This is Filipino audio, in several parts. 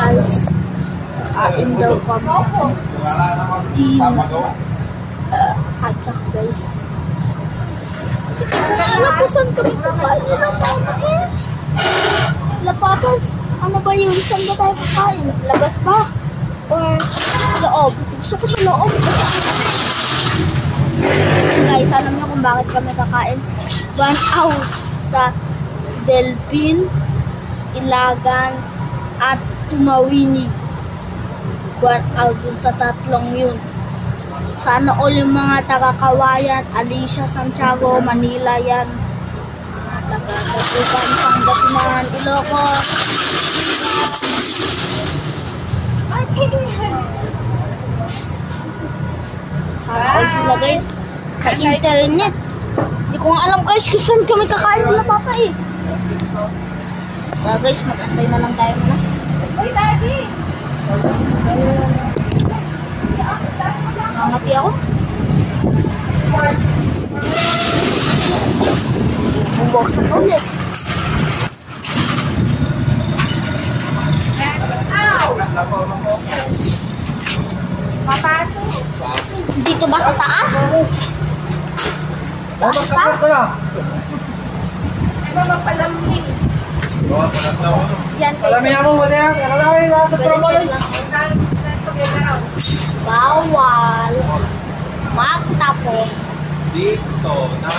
guys. Kakain daw kami. Team. At saka guys. Alam po saan kami kakain. Lapapas. Ano ba yun? Saan ba tayo kakain? Labas ba? Or loob? Gusto ko sa loob. Guys, alam niyo kung bakit kami kakain? One out sa Delphin, Ilagan, at Tumawini. One out dun sa tatlong yun. Sana all yung mga taga-Kawayan, Alicia, Santiago, Manila yan. Taga-Tagupan, Pangasinan, Ilocos. Sana all sila guys. Sa internet. Hindi ko nga alam guys kung saan kami kakain nila papa eh. Kaya guys, mag-antay na lang tayo muna. Uy, daddy! Mamati ako. Bubuksan ko ulit. Papasok. Dito ba sa taas? Taas pa? Ano mapalamig? Yan guys. Alam mo ba yan? Bawal magtapon Dito na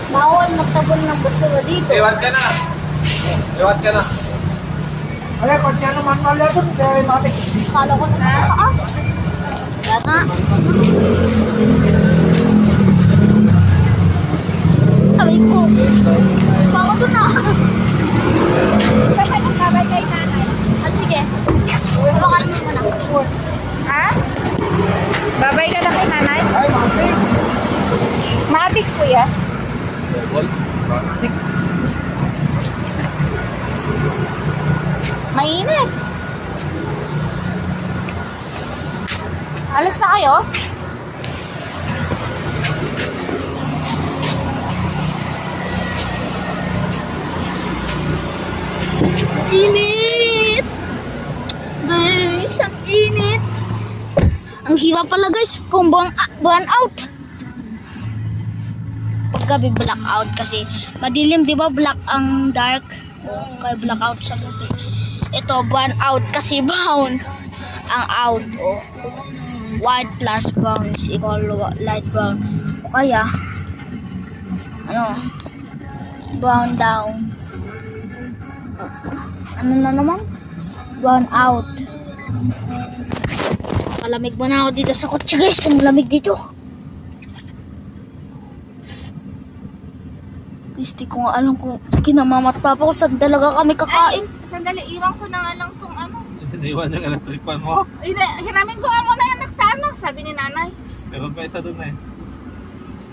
bawal magtapon ng basura dito. Iwan ka na. Wala, kung yan naman malapon, kaya matik. Kala ko na taas. Yan nga. Sabi ko, baka ito na. Sabay ng babay kay nanay. Ah, sige. Hawakan mo muna. Ha? Babay ka na kay nanay? Ay, matik. Matik kuya. Matik. Mainit. Alis na kayo? Init! Guys, ang init! Ang hirap pala guys kung buwan out. Paggabi black out kasi madilim, di ba? Black ang dark. Kaya black out sa gabi. Ito, buwan out kasi brown ang out. White plus brown is equal light brown. O kaya, ano, brown down. Ano na naman? Brown out. Malamig muna ako dito sa kotse guys. Ang lamig dito. Guys, di ko nga alam kung kinamamat papa ko saan talaga kami kakain. Sandali, iwan ko na nga lang itong ano. Iniwan yung electric fan mo. Hiramin ko nga muna yung naktano, sabi ni nanay. Meron pa isa dun eh.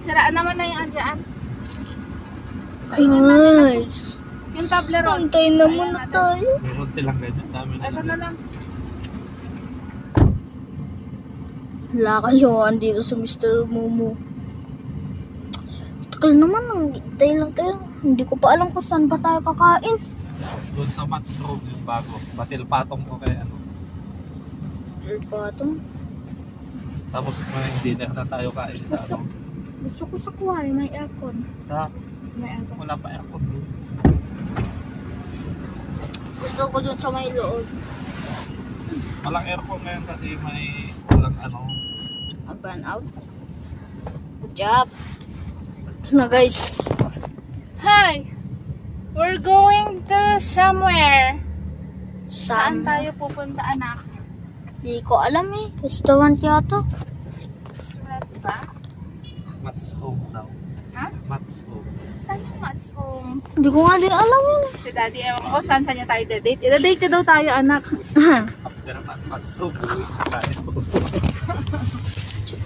Siraan naman na yung andyan. Guys, Yung tableron. antay na muna tayo. Meron silang ganyan. Dami na Ito na lang. Wala kayo, andito sa Mr. Momo. Takal naman, hintay lang tayo. Hindi ko pa alam kung saan ba tayo kakain. Doon sa Mats Road yung bago. Batil patong ko kay ano. Patong. Tapos may dinner na tayo kain sa ano. Gusto ko sa kuhay, may aircon. Sa May ano. wala pa aircon doon. Gusto ko dun sa may loob. Walang aircon ngayon kasi may walang ano. Ang burn out. Good job. Ito na guys. Hi! We're going to somewhere. Saan? Saan tayo pupunta, anak? Hindi ko alam eh. Restaurant yata. Restaurant ba? Mats Home daw. Ha? Mats Home. Saan yung Mats Home? Hindi ko nga din alam yun. Si daddy, ewan ko saan niya tayo date. I-date ka daw tayo, anak. After Mats Home, uwi sa kain ko.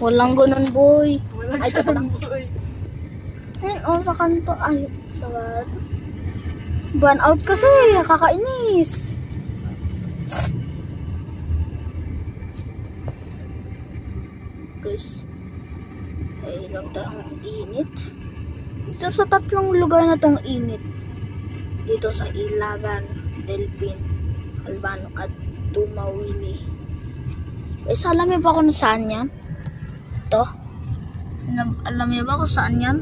Walang ganun boy. Ay, ito lang. boy. Ayun, oh, sa kanto. Ay, sa bato. Burn out kasi. Kakainis. Guys. Tayo lang tayong init. Dito sa tatlong lugar na tong init. dito sa Ilagan, Delpin, Albano at Tumawini. Guys, alam niyo ba kung saan yan? Ito. Alam niyo ba kung saan yan?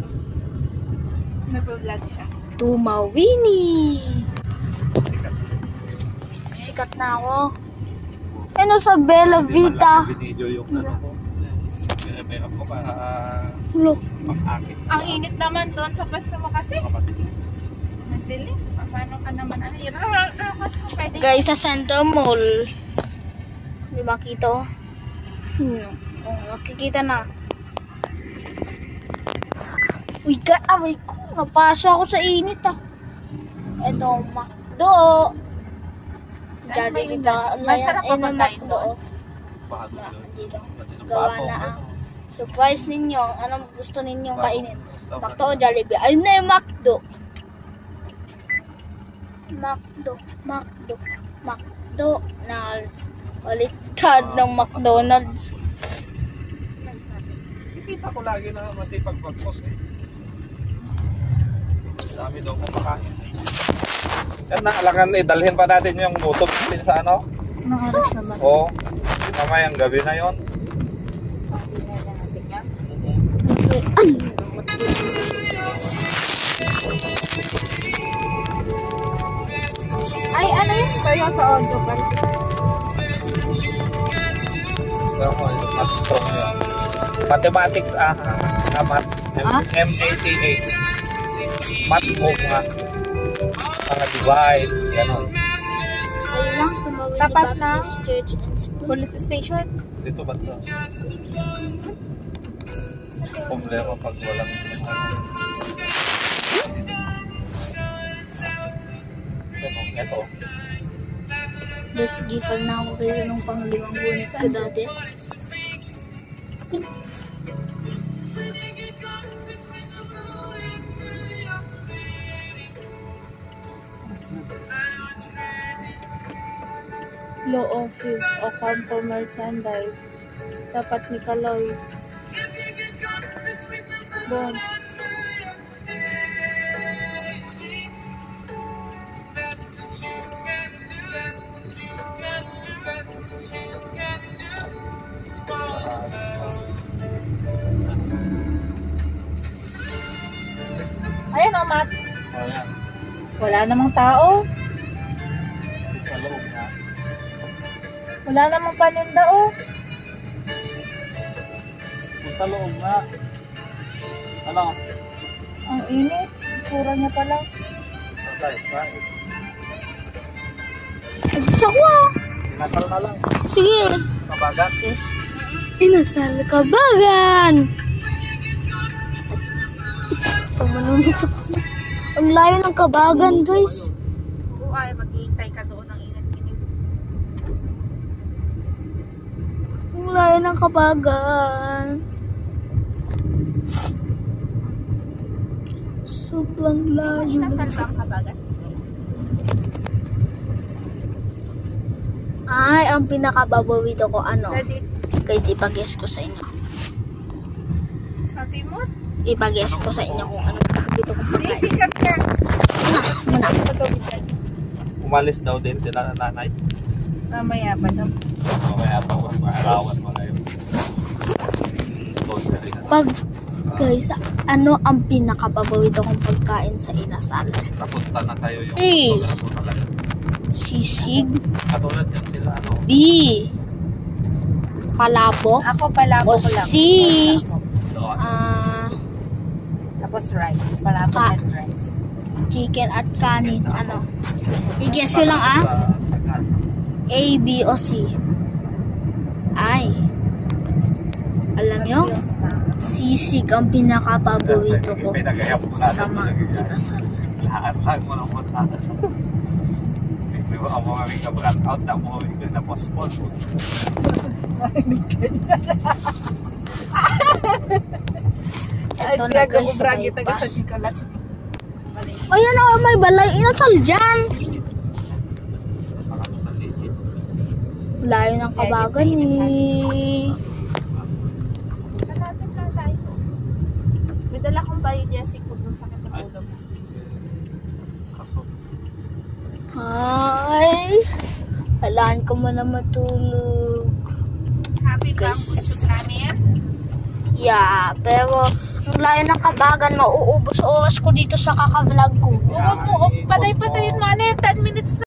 Nag-vlog siya. Tumawini. Sikat na ako. Ano sa Bella Vita? Video yung ano ko. May ako para Look. pang-akit. Ang init naman doon sa pwesto mo kasi. Kapatid. Madali. Paano ka naman? Ano? I-rakas ko pwede. Guys, sa Center Mall. Di ba kita? Nakikita na. Uy, aray ko. Napaso ako sa init ah. Ito, McDo. Saan ba yun? ba? Masarap pa ba kain doon? Bago yun. Dito. Pati ng Gawa bato. na ang surprise ninyo. Anong gusto ninyong kainin? McDo o Jollibee? Ayun na yung McDo. McDonald's. Baliktad ng McDonald's. Kita ko lagi na masipag mag-post eh. Dami daw kumakain. Yan na, alangan dalhin pa natin yung gutom natin sa ano? Anong oras naman? Oo. Mamayang gabi na yon. Ay, ano yun? Toyota Audio ba? Math strong yun. Mathematics math. M-A-T-H. Math mo nga. Mga divide. Ganon. Ayun lang, tumawid Tapat ni na. Baptist Church and School. Police station? Dito ba ito? Problema pag walang ito. Let's give her na ako kayo nung panglimang buwan ko dati. Law office o campo merchandise. Tapat ni Kalois. Doon. Ayan o, Matt. Ayan. Wala namang tao. Sa loob na. Wala namang paninda o. Sa loob na. Ano? Ang init. Pura niya pala. Kahit. Gusto ko ah. Nasal na lang. Sige. Kabagat. Yes. Inasal Kabagan. Pamanunod ako. Ang layo ng Kabagan, guys. Oo, ay maghihintay ka doon ng init-init. Ang layo ng Kabagan. Sobrang layo. Nasal ba ang Kabagan? Ay, ang pinakababawito ko ano. Ready? Guys, ipag-guess ko sa inyo. Timot? Ipag-guess ko sa inyo kung anong paborito kong pagkain. Sikap siya. Muna. Umalis daw din sila na nanay. Mamaya pa daw. Mamaya pa ko. Maarawan mo na yun. Pag, guys, ano ang pinakababawito kong pagkain sa inasal? Napunta na sa'yo yung Eh. programa mo talaga. Sisig. Katulad yan sila ano. B. Palabok. Ako palabok O ko lang. C. Doon. Tapos rice. Palabok Ka- and rice. Chicken at kanin. Ano? I-guess nyo lang ah. Sagat. A, B, o C. Ay. Alam nyo? Sisig ang pinakapaborito ko Pinagayap mo sa natin. mga inasal. Lahat lang mo lang punta. Ang mga may ka-brand out na mo na postpone. Ito na guys sa Bragi taga sa bypass. Nicolas. Ayan na, may balay inasal dyan. Sa ligid. Layo ng Kabagan eh. Malapit lang tayo. May dala kong bayo Jessica kung sakit ang ulo mo. Kaso, Ay, alaan ko mo na matulog. Happy Guys. bamboo namin. Yeah, pero ang layo ng kabagan, mauubos oras ko dito sa kaka-vlog ko. Huwag mo, patay-patayin mo. Ano yan? 10 minutes na.